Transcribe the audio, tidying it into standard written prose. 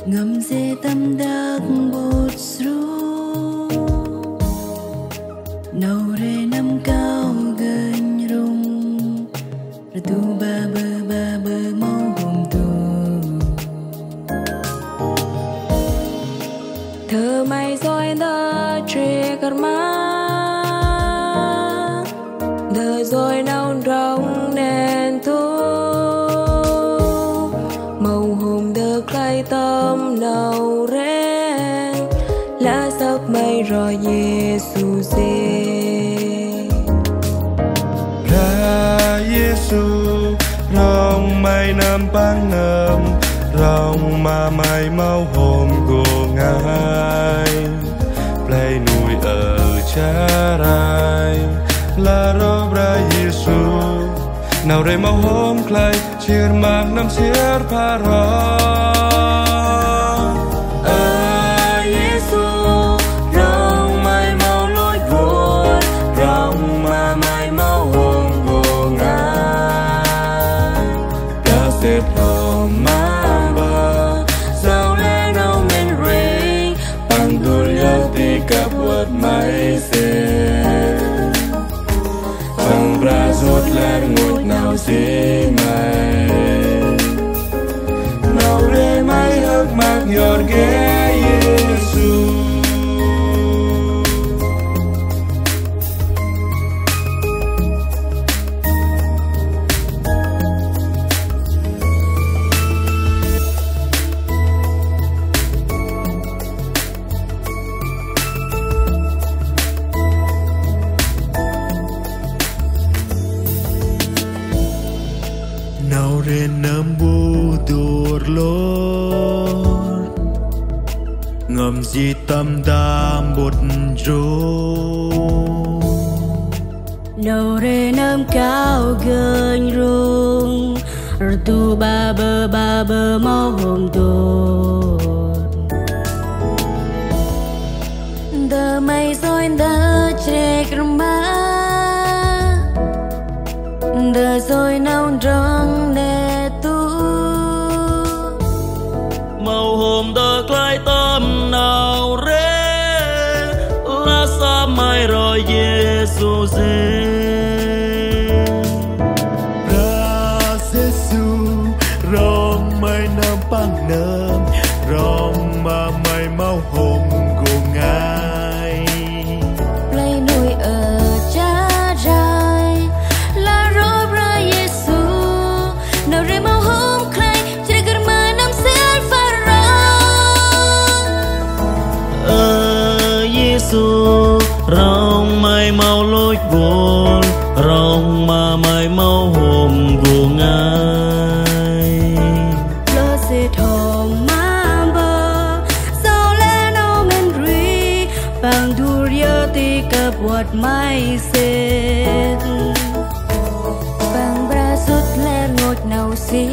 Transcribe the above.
ngầm dê tâm đắc bột ru nâu rê năm cao gần rung rồi tu ba bơ mau hồng tu thơ mày rồi đó trê cờ má đời rồi nâu trong nền thu màu hồng được khai tâm nâu rê lá giấc mây rồi Giêsu dê ra Giêsu rong mây nam băng ngầm rong mà mây mau hồn của ngài play nuôi ở cha rai la rob ra Giêsu nào đây mau hôm clay chia mang năm xiết pha ro Giêsu rong mây mau lối buồn rong mà mây mau hồn của ngài đã xếp hồn mà bờ sao lẽ nào mình ring bằng đuôi yêu thì cặp vật mây xe bằng ra rút lên ngụt nào xí mây nào rê mây hức mạc nhọt ghé Giêsu nào rê nấm bu đuột lốt ngầm gì tâm đam bột rô nâu rê nấm cao gần rung rồi tu ba bơ mau hồng đột đờ mây rồi đờ chê cờ má đờ rồi nâu trong nè tu màu hồng đờ clai tâm nào rê lá xa mai rồi Giêsu dê ra Giêsu rong mây nam băng nơm rong mà mây mau hồng của ngài play nuôi ở cha rai la rob ra Giêsu nào rê mau hôm khai chê cờ má năm xiết pha ra Giêsu rong mây mau lối buồn rong mà mây mau hồn của ngài lỡ sẽ thòng má bờ sao lẽ nào mình ri bằng đuôi yêu thì cặp vật mây xếp bằng bra rút lên ngột nào xí